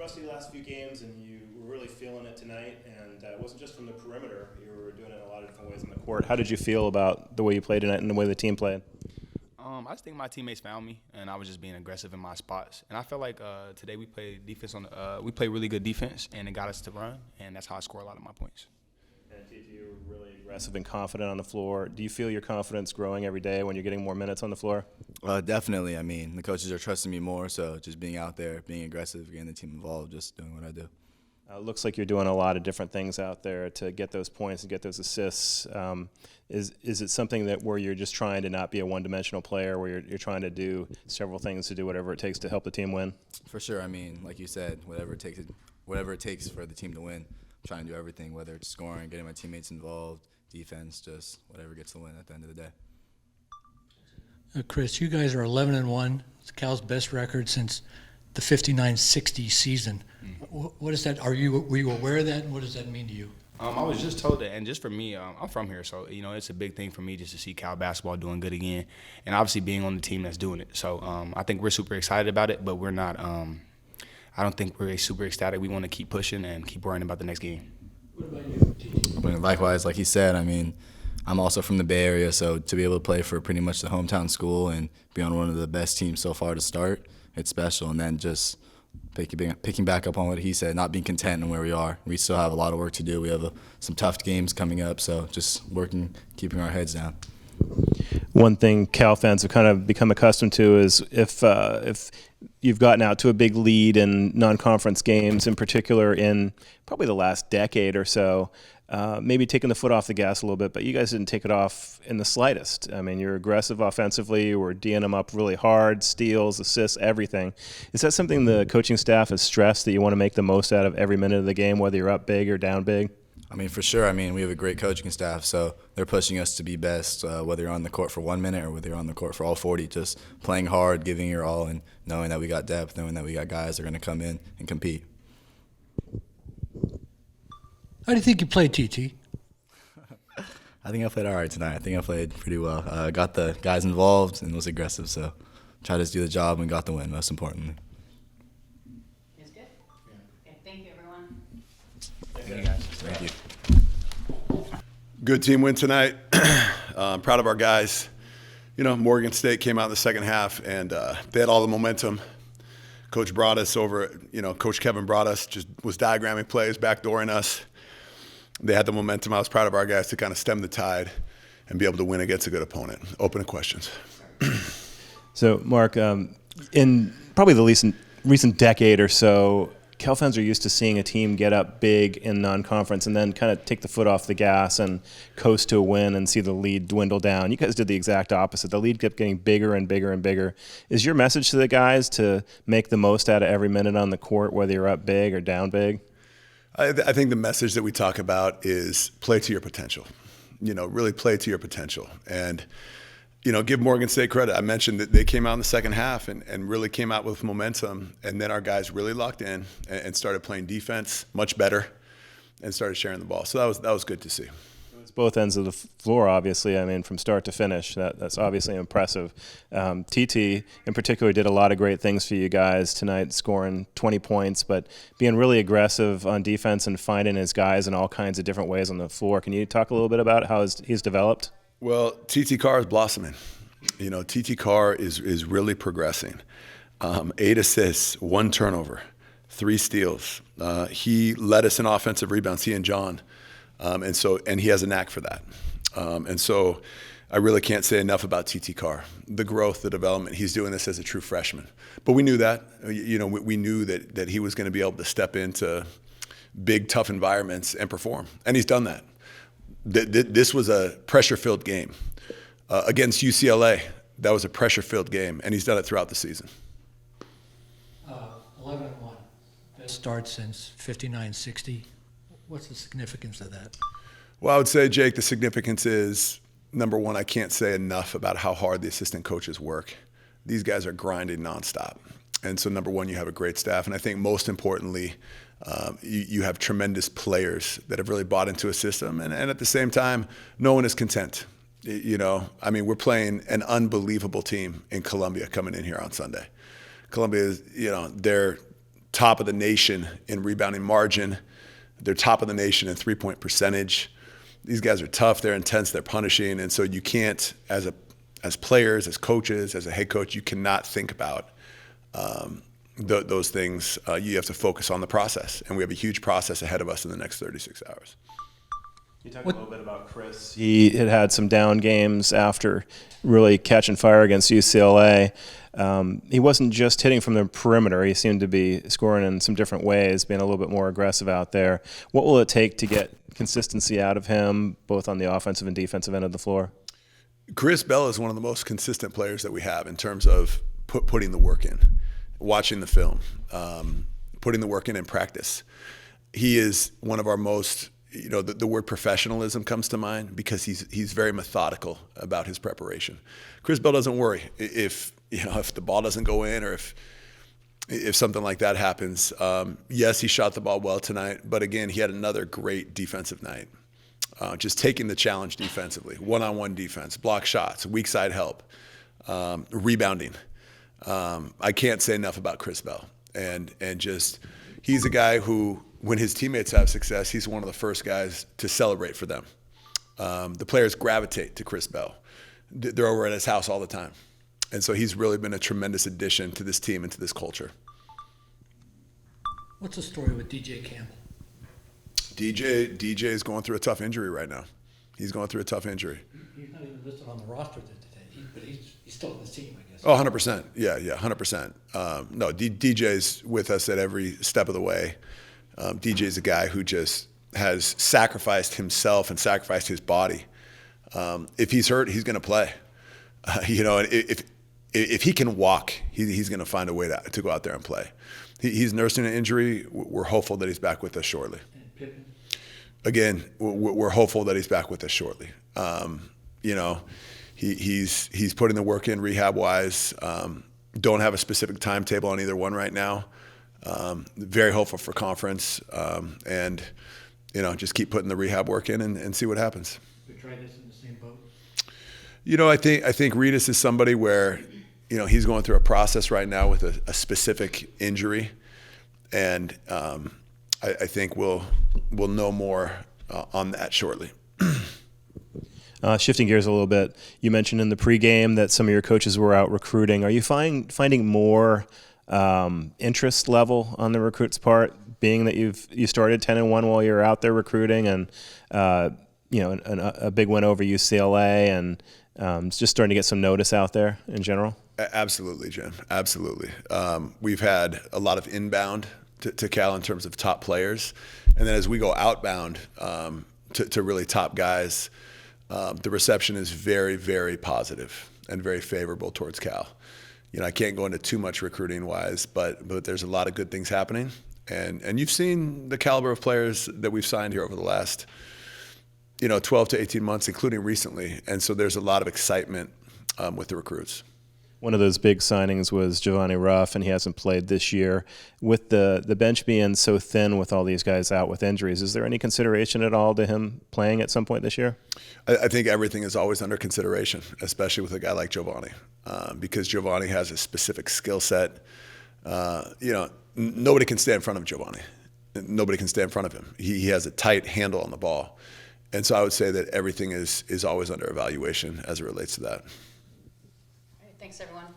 trusted you the last few games, and you were really feeling it tonight. And it wasn't just from the perimeter; you were doing it in a lot of different ways on the court. How did you feel about the way you played tonight and the way the team played? I just think my teammates found me, and I was just being aggressive in my spots. And I felt like today we played defense we played really good defense, and it got us to run, and that's how I score a lot of my points. And TT, you were really aggressive and confident on the floor. Do you feel your confidence growing every day when you're getting more minutes on the floor? Definitely. I mean, the coaches are trusting me more, so just being out there, being aggressive, getting the team involved, just doing what I do. Looks like you're doing a lot of different things out there to get those points and get those assists. Is it something that where you're just trying to not be a one-dimensional player, where you're trying to do several things to do whatever it takes to help the team win? For sure. I mean, like you said, whatever it takes for the team to win. I'm trying to do everything, whether it's scoring, getting my teammates involved, defense, just whatever gets the win at the end of the day. Chris, you guys are 11-1. It's Cal's best record since the 59-60 season. What is that? Were you aware of that? And what does that mean to you? I was just told that, and just for me, I'm from here, so it's a big thing for me just to see Cal basketball doing good again, and obviously being on the team that's doing it. So I think we're super excited about it, but we're not. I don't think we're super ecstatic. We want to keep pushing and keep worrying about the next game. What about you, TT? Likewise, like he said, I mean, I'm also from the Bay Area, so to be able to play for pretty much the hometown school and be on one of the best teams so far to start, it's special. And then just picking back up on what he said, not being content in where we are. We still have a lot of work to do. We have some tough games coming up, so just working, keeping our heads down. One thing Cal fans have kind of become accustomed to is if you've gotten out to a big lead in non-conference games, in particular in probably the last decade or so, maybe taking the foot off the gas a little bit, but you guys didn't take it off in the slightest. I mean, you're aggressive offensively. You were D'ing them up really hard, steals, assists, everything. Is that something the coaching staff has stressed, that you want to make the most out of every minute of the game, whether you're up big or down big? I mean, for sure. I mean, we have a great coaching staff, so they're pushing us to be best, whether you're on the court for 1 minute or whether you're on the court for all 40, just playing hard, giving your all, and knowing that we got depth, knowing that we got guys that are going to come in and compete. How do you think you played, TT? I think I played all right tonight. I think I played pretty well. Got the guys involved and was aggressive, so tried to do the job and got the win, most importantly. It's good? Yeah. Okay, thank you, everyone. Thank you, guys. Thank you. Good team win tonight. Proud of our guys. Morgan State came out in the second half, and they had all the momentum. Coach brought us over, Coach Kevin brought us, just was diagramming plays, backdooring us. They had the momentum. I was proud of our guys to kind of stem the tide and be able to win against a good opponent. Open to questions. So, Mark, in probably the recent decade or so, Cal fans are used to seeing a team get up big in non-conference and then kind of take the foot off the gas and coast to a win and see the lead dwindle down. You guys did the exact opposite. The lead kept getting bigger and bigger and bigger. Is your message to the guys to make the most out of every minute on the court, whether you're up big or down big? I think the message that we talk about is play to your potential. Really play to your potential. And, give Morgan State credit. I mentioned that they came out in the second half and really came out with momentum. And then our guys really locked in and started playing defense much better and started sharing the ball. So that was good to see. It's both ends of the floor, obviously. I mean, from start to finish, that's obviously impressive. TT, in particular, did a lot of great things for you guys tonight, scoring 20 points, but being really aggressive on defense and finding his guys in all kinds of different ways on the floor. Can you talk a little bit about how he's developed? Well, TT Carr is blossoming. TT Carr is really progressing. 8 assists, 1 turnover, 3 steals. He led us in offensive rebounds, he and John. And he has a knack for that. And so I really can't say enough about TT Carr. The growth, the development, he's doing this as a true freshman. But we knew that. We knew that he was going to be able to step into big, tough environments and perform. And he's done that. This was a pressure-filled game. Against UCLA, that was a pressure-filled game, and he's done it throughout the season. 11-1. Best start since 59-60. What's the significance of that? Well, I would say, Jake, the significance is, number one, I can't say enough about how hard the assistant coaches work. These guys are grinding nonstop. And so, number one, you have a great staff. And I think most importantly, you have tremendous players that have really bought into a system. And at the same time, no one is content. We're playing an unbelievable team in Columbia coming in here on Sunday. Columbia is, they're top of the nation in rebounding margin. They're top of the nation in three-point percentage. These guys are tough, they're intense, they're punishing, and so you can't, as players, as coaches, as a head coach, you cannot think about those things. You have to focus on the process, and we have a huge process ahead of us in the next 36 hours. You talked a little bit about Chris. He had some down games after really catching fire against UCLA. He wasn't just hitting from the perimeter. He seemed to be scoring in some different ways, being a little bit more aggressive out there. What will it take to get consistency out of him, both on the offensive and defensive end of the floor? Chris Bell is one of the most consistent players that we have in terms of putting the work in, watching the film, putting the work in practice. He is one of our most, the word professionalism comes to mind because he's very methodical about his preparation. Chris Bell doesn't worry if the ball doesn't go in or if something like that happens. Yes, he shot the ball well tonight, but again, he had another great defensive night. Just taking the challenge defensively, one-on-one defense, block shots, weak side help, rebounding. I can't say enough about Chris Bell. And just, he's a guy who, when his teammates have success, he's one of the first guys to celebrate for them. The players gravitate to Chris Bell. They're over at his house all the time. And so he's really been a tremendous addition to this team and to this culture. What's the story with DJ Campbell? DJ is going through a tough injury right now. He's going through a tough injury. He's not even listed on the roster today, but he's still on the team, I guess. Oh, 100%. Yeah, 100%. No, DJ's with us at every step of the way. DJ's a guy who just has sacrificed himself and sacrificed his body. If he's hurt, he's going to play. If he can walk, he's going to find a way to go out there and play. He's nursing an injury. We're hopeful that he's back with us shortly. And Pippen? Again, we're hopeful that he's back with us shortly. He's putting the work in rehab-wise. Don't have a specific timetable on either one right now. Very hopeful for conference, and just keep putting the rehab work in and see what happens. We try this in the same boat. I think Reedus is somebody where, he's going through a process right now with a specific injury, and I think we'll know more on that shortly. Shifting gears a little bit, you mentioned in the pregame that some of your coaches were out recruiting. Are you finding more interest level on the recruits' part, being that you started 10-1 while you're out there recruiting, and a big win over UCLA, and just starting to get some notice out there in general? Absolutely, Jim. Absolutely. We've had a lot of inbound to Cal in terms of top players, and then as we go outbound to really top guys, the reception is very, very positive and very favorable towards Cal. I can't go into too much recruiting-wise, but there's a lot of good things happening, and you've seen the caliber of players that we've signed here over the last 12 to 18 months, including recently, and so there's a lot of excitement with the recruits. One of those big signings was Giovanni Ruff, and he hasn't played this year. With the bench being so thin with all these guys out with injuries, is there any consideration at all to him playing at some point this year? I think everything is always under consideration, especially with a guy like Giovanni, because Giovanni has a specific skill set. Nobody can stay in front of Giovanni. Nobody can stay in front of him. He has a tight handle on the ball. And so I would say that everything is always under evaluation as it relates to that. All right, thanks, everyone.